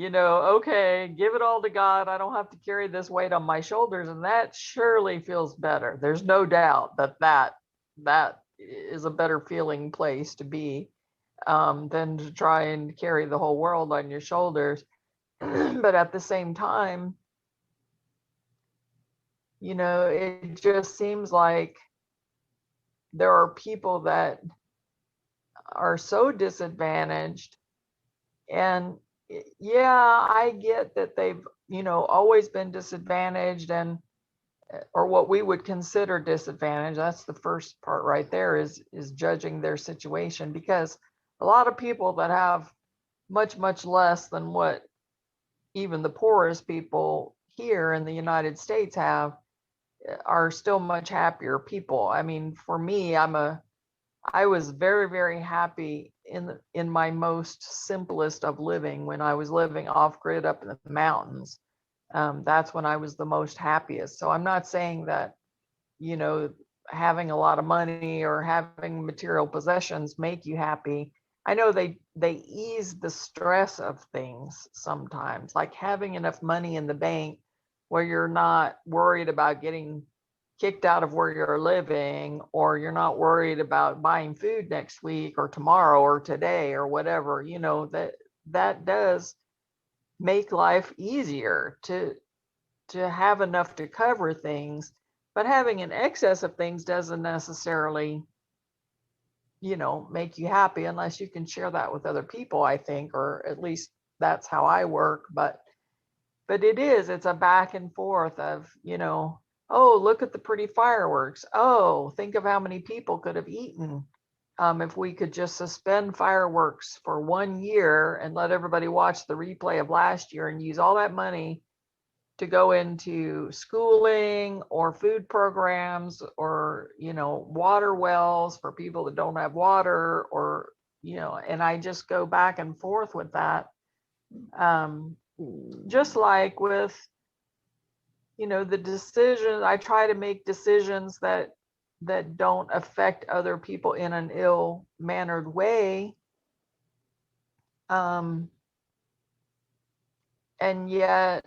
S3: okay, give it all to God. I don't have to carry this weight on my shoulders. And that surely feels better. There's no doubt that is a better feeling place to be than to try and carry the whole world on your shoulders. But at the same time, it just seems like there are people that are so disadvantaged. And yeah, I get that they've always been disadvantaged, and or what we would consider disadvantaged. That's the first part right there, is judging their situation, because a lot of people that have much less than what even the poorest people here in the United States have are still much happier people. I mean, for me, I was very happy in my most simplest of living, when I was living off grid up in the mountains. That's when I was the most happiest. So I'm not saying that having a lot of money or having material possessions make you happy. I know they ease the stress of things sometimes, like having enough money in the bank where you're not worried about getting kicked out of where you're living, or you're not worried about buying food next week or tomorrow or today or whatever, that does make life easier to have enough to cover things. But having an excess of things doesn't necessarily, make you happy unless you can share that with other people, I think, or at least that's how I work. But it's a back and forth of, oh, look at the pretty fireworks. Oh, think of how many people could have eaten if we could just suspend fireworks for 1 year and let everybody watch the replay of last year and use all that money to go into schooling or food programs or, water wells for people that don't have water, or, and I just go back and forth with that. Just like with, the decision, I try to make decisions that don't affect other people in an ill-mannered way. And yet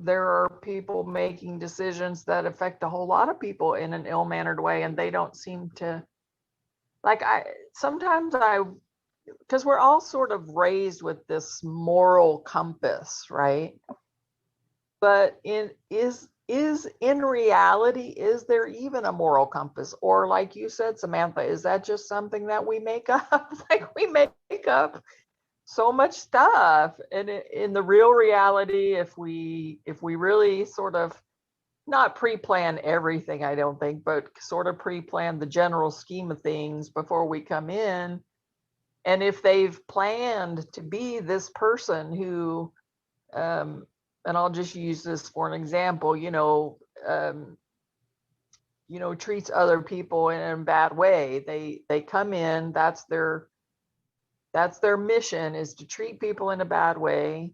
S3: there are people making decisions that affect a whole lot of people in an ill-mannered way, and they don't seem to, like, because we're all sort of raised with this moral compass, right? But in reality, is there even a moral compass? Or like you said, Samantha, is that just something that we make up? Like, we make up so much stuff, and in the real reality, if we really sort of not pre-plan everything, I don't think, but sort of pre-plan the general scheme of things before we come in, and if they've planned to be this person who, and I'll just use this for an example, treats other people in a bad way, they come in, that's their mission, is to treat people in a bad way,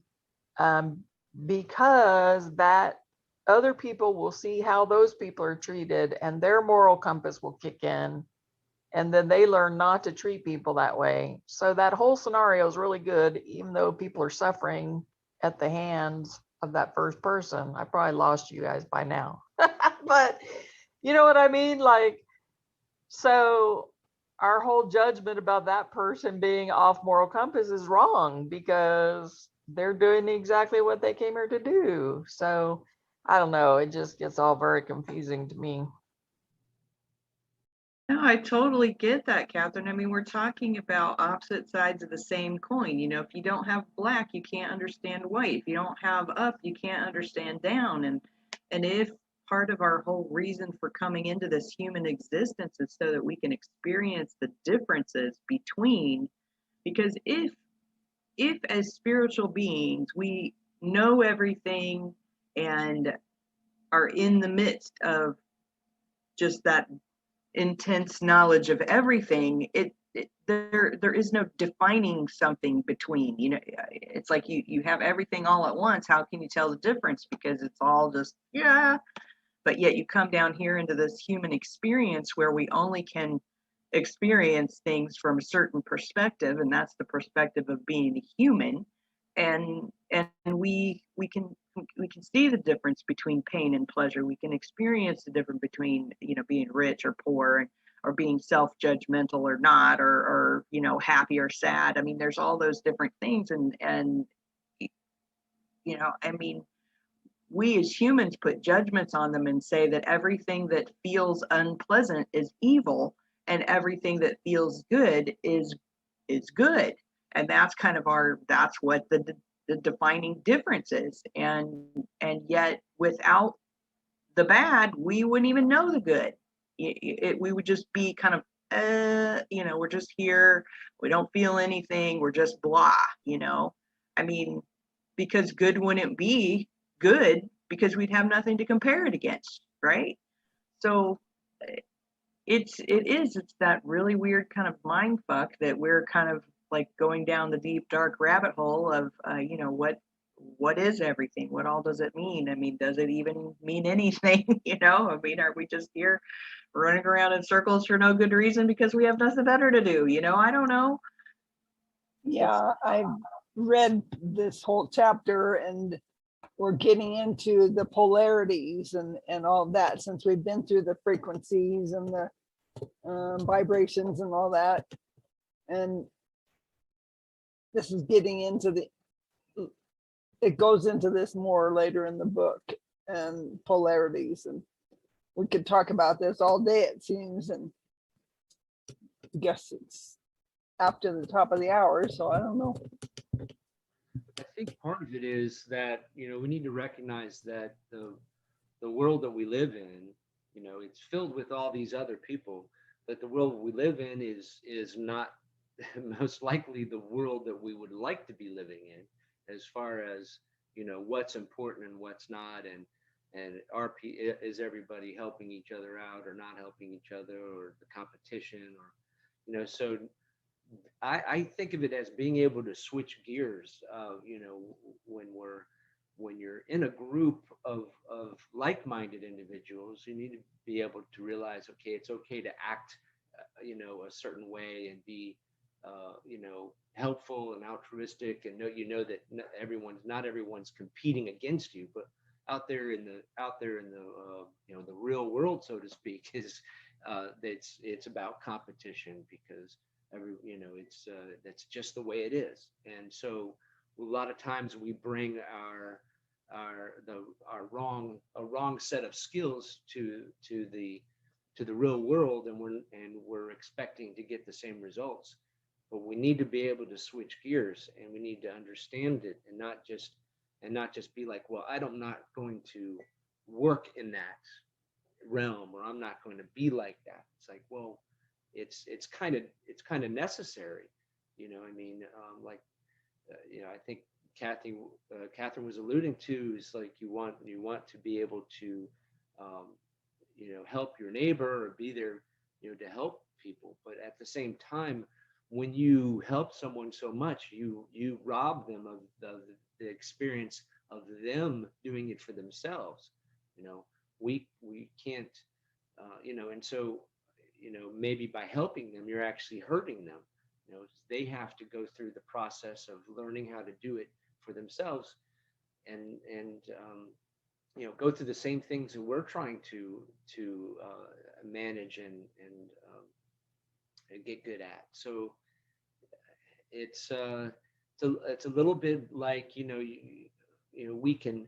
S3: because that other people will see how those people are treated and their moral compass will kick in, and then they learn not to treat people that way. So that whole scenario is really good, even though people are suffering at the hands of that first person. I probably lost you guys by now. But you know what I mean? Like, so our whole judgment about that person being off moral compass is wrong, because they're doing exactly what they came here to do. So I don't know, it just gets all very confusing to me.
S1: No, I totally get that, Catherine. I mean, we're talking about opposite sides of the same coin. If you don't have black, you can't understand white. If you don't have up, you can't understand down. And if part of our whole reason for coming into this human existence is so that we can experience the differences between, because if as spiritual beings we know everything and are in the midst of just that intense knowledge of everything, there is no defining something between. It's like you have everything all at once. How can you tell the difference? Because it's all just, yeah. But yet you come down here into this human experience where we only can experience things from a certain perspective, and that's the perspective of being human. And we can see the difference between pain and pleasure. We can experience the difference between being rich or poor, or being self-judgmental or not, or happy or sad. I mean, there's all those different things, and I mean, we as humans put judgments on them and say that everything that feels unpleasant is evil, and everything that feels good is good. And that's kind of that's what the defining difference is. And yet without the bad, we wouldn't even know the good. We would just be kind of, we're just here. We don't feel anything. We're just blah, I mean, because good wouldn't be good because we'd have nothing to compare it against, right? So it's that really weird kind of mind fuck that we're kind of like going down the deep dark rabbit hole of what is everything? What all does it mean? I mean, does it even mean anything? I mean, are we just here running around in circles for no good reason because we have nothing better to do? I don't know.
S2: Yeah, I read this whole chapter, and we're getting into the polarities and all that, since we've been through the frequencies and the vibrations and all that. And this is getting into it goes into this more later in the book, and polarities, and we could talk about this all day, it seems, and I guess it's after the top of the hour, so I don't know.
S4: I think part of it is that, we need to recognize that the world that we live in, it's filled with all these other people, but the world we live in is not most likely the world that we would like to be living in, as far as, what's important and what's not, and is everybody helping each other out or not helping each other, or the competition, or, so I think of it as being able to switch gears, when you're in a group of like-minded individuals, you need to be able to realize, okay, it's okay to act, a certain way, and be, helpful and altruistic, and that not everyone's competing against you, but out there in the the real world, so to speak, is it's about competition, because that's just the way it is. And so a lot of times we bring a wrong set of skills to the real world, and we're expecting to get the same results. But we need to be able to switch gears, and we need to understand it, and not just be like, well, I'm not going to work in that realm, or I'm not going to be like that. It's like, well, it's kind of necessary, I think Catherine was alluding to, is like, you want to be able to help your neighbor, or be there to help people, but at the same time, when you help someone so much, you rob them of the experience of them doing it for themselves. We can't, and so, maybe by helping them, you're actually hurting them. They have to go through the process of learning how to do it for themselves, and go through the same things that we're trying to manage and get good at. So it's a little bit like, we can,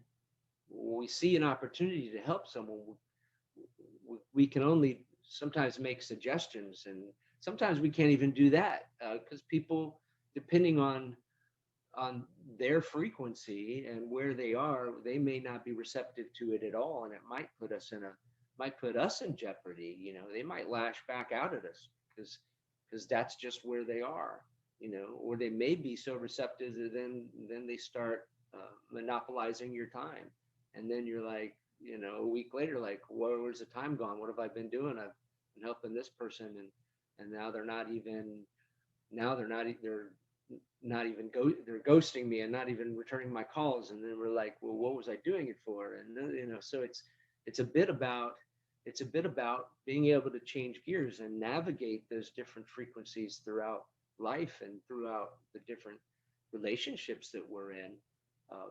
S4: when we see an opportunity to help someone, we can only sometimes make suggestions, and sometimes we can't even do that, because people, depending on their frequency and where they are, they may not be receptive to it at all, and it might put us in jeopardy. They might lash back out at us because that's just where they are, or they may be so receptive that then they start monopolizing your time, and then you're like, a week later, like, where's the time gone? What have I been doing? I've been helping this person, and now they're ghosting me and not even returning my calls. And then we're like, well, what was I doing it for? And then, so it's a bit about being able to change gears and navigate those different frequencies throughout life and throughout the different relationships that we're in,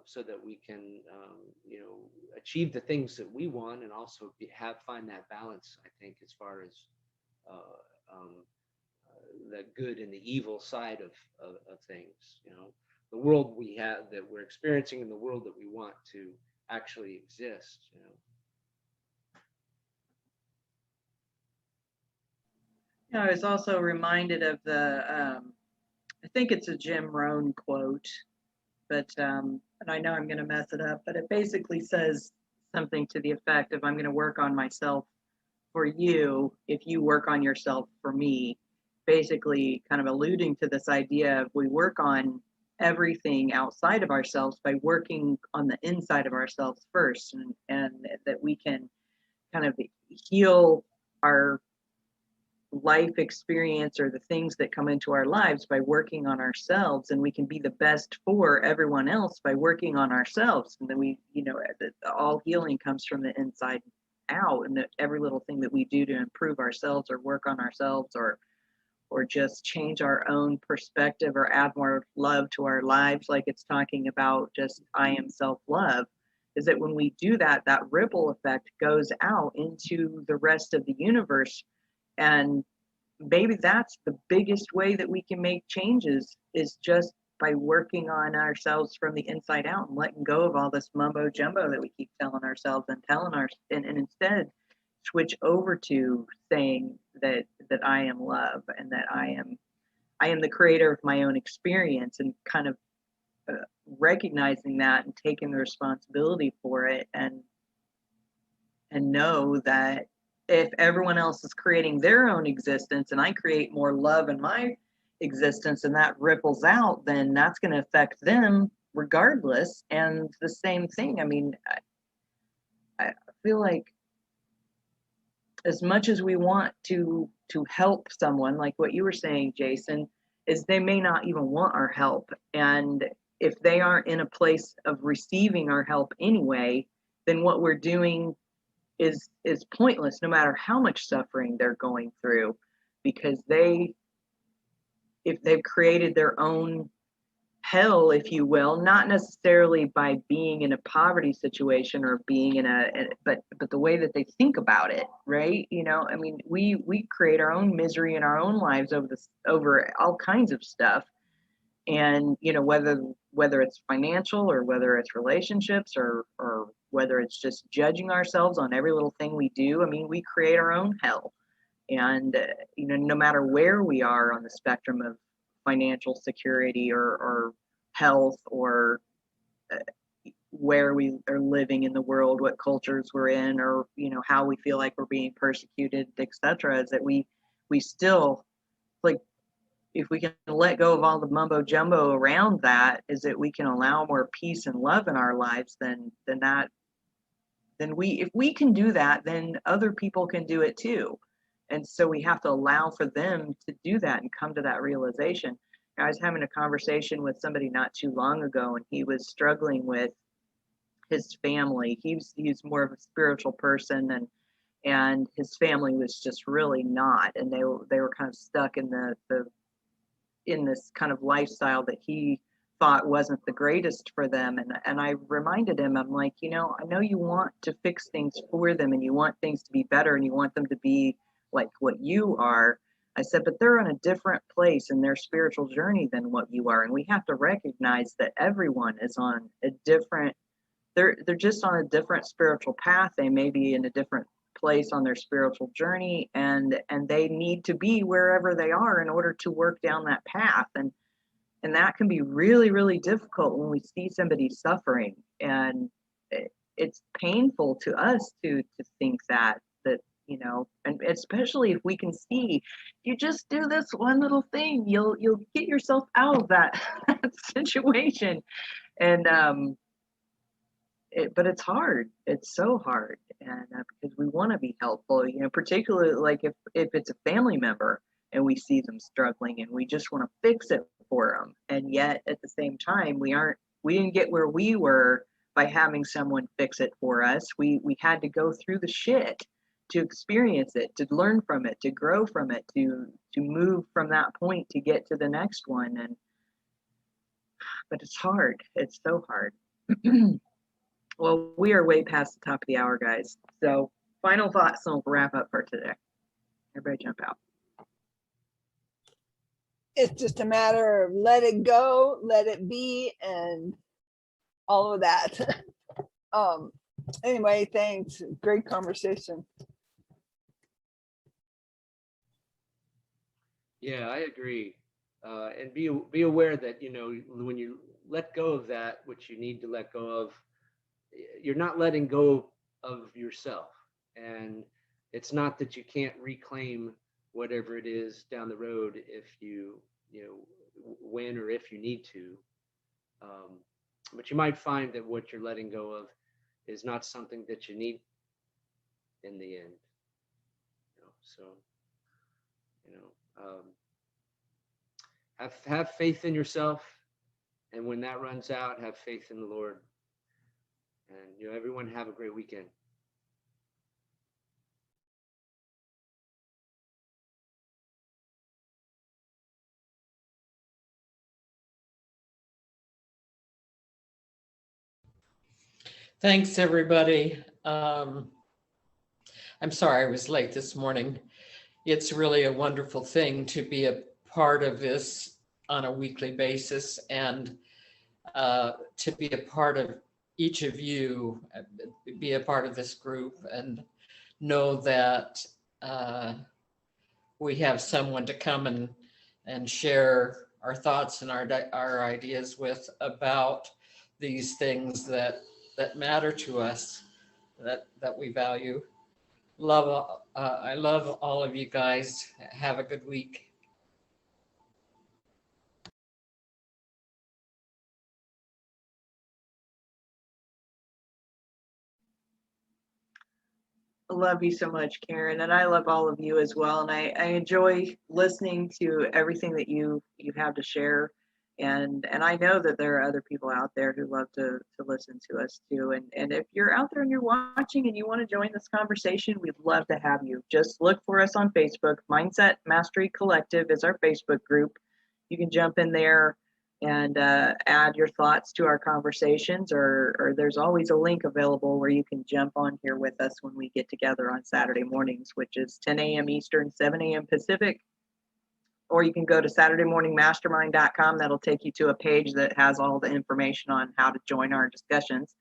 S4: so that we can, achieve the things that we want, and also find that balance, I think, as far as the good and the evil side of things. The world that we're experiencing, and the world that we want to actually exist.
S1: I was also reminded of I think it's a Jim Rohn quote, but and I know I'm going to mess it up, but it basically says something to the effect of, I'm going to work on myself for you if you work on yourself for me. Basically, kind of alluding to this idea of, we work on everything outside of ourselves by working on the inside of ourselves first, and that we can kind of heal our life experience, or the things that come into our lives, by working on ourselves, and we can be the best for everyone else by working on ourselves. And then we, all healing comes from the inside out, and that every little thing that we do to improve ourselves, or work on ourselves, or or just change our own perspective or add more love to our lives, like it's talking about just I am self-love, is that when we do that, that ripple effect goes out into the rest of the universe. And maybe that's the biggest way that we can make changes, is just by working on ourselves from the inside out and letting go of all this mumbo jumbo that we keep telling ourselves and and instead switch over to saying that I am love, and that I am the creator of my own experience, and kind of recognizing that and taking the responsibility for it, and know that if everyone else is creating their own existence and I create more love in my existence and that ripples out, then that's going to affect them regardless. And the same thing, I mean, I feel like as much as we want to help someone, like what you were saying, Jason, is they may not even want our help. And if they aren't in a place of receiving our help anyway, then what we're doing is pointless, no matter how much suffering they're going through, because if they've created their own hell, if you will, not necessarily by being in a poverty situation or being but the way that they think about it, right? You know, I mean, we create our own misery in our own lives over all kinds of stuff. And you know, whether it's financial, or whether it's relationships, or whether it's just judging ourselves on every little thing we do, I mean, we create our own hell. And you know, no matter where we are on the spectrum of financial security, or health, or uh, where we are living in the world, what cultures we're in, or you know, how we feel like we're being persecuted, etc., is that we still, like, if we can let go of all the mumbo jumbo around that, is that we can allow more peace and love in our lives, then if we can do that, then other people can do it too. And so we have to allow for them to do that and come to that realization. I was having a conversation with somebody not too long ago, and he was struggling with his family. He's more of a spiritual person, and his family was just really not, and they were kind of stuck in the in this kind of lifestyle that he thought wasn't the greatest for them. And I reminded him, I'm like, you know, I know you want to fix things for them, and you want things to be better, and you want them to be like what you are. I said, but they're on a different place in their spiritual journey than what you are. And we have to recognize that everyone is on a different, they're just on a different spiritual path. They may be in a different place on their spiritual journey, and they need to be wherever they are in order to work down that path. And that can be really, really difficult when we see somebody suffering. And it's painful to us to think that, you know, and especially if we can see, you just do this one little thing, you'll get yourself out of that situation. And but it's hard. It's so hard, and because we want to be helpful, you know, particularly like if it's a family member and we see them struggling, and we just want to fix it for them, and yet at the same time we didn't get where we were by having someone fix it for us. We had to go through the shit to experience it, to learn from it, to grow from it, to move from that point to get to the next one. And but it's hard. It's so hard. Well, we are way past the top of the hour, guys. So, final thoughts, and we'll wrap up for today. Everybody jump out.
S2: It's just a matter of let it go, let it be, and all of that. Anyway, thanks. Great conversation.
S4: Yeah, I agree. And be aware that, you know, when you let go of that, which you need to let go of, you're not letting go of yourself. And it's not that you can't reclaim whatever it is down the road if you know, when or if you need to. But you might find that what you're letting go of is not something that you need in the end. You know, so, you know, have faith in yourself, and when that runs out, have faith in the Lord. And you know, everyone have a great weekend.
S5: Thanks, everybody. I'm sorry I was late this morning. It's really a wonderful thing to be a part of this on a weekly basis, and to be a part of each of you, be a part of this group, and know that we have someone to come and share our thoughts and our ideas with about these things that matter to us, that we value. I love all of you guys. Have a good week.
S1: I love you so much, Karen, and I love all of you as well. And I enjoy listening to everything that you have to share. And I know that there are other people out there who love to listen to us too. And if you're out there and you're watching and you want to join this conversation, we'd love to have you. Just look for us on Facebook. Mindset Mastery Collective is our Facebook group. You can jump in there and add your thoughts to our conversations, or there's always a link available where you can jump on here with us when we get together on Saturday mornings, which is 10 a.m. Eastern, 7 a.m. Pacific. Or you can go to SaturdayMorningMastermind.com. That'll take you to a page that has all the information on how to join our discussions.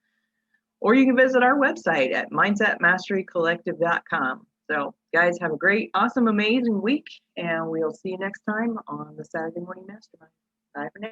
S1: Or you can visit our website at mindsetmasterycollective.com. So, guys, have a great, awesome, amazing week, and we'll see you next time on the Saturday Morning Mastermind. Bye for now.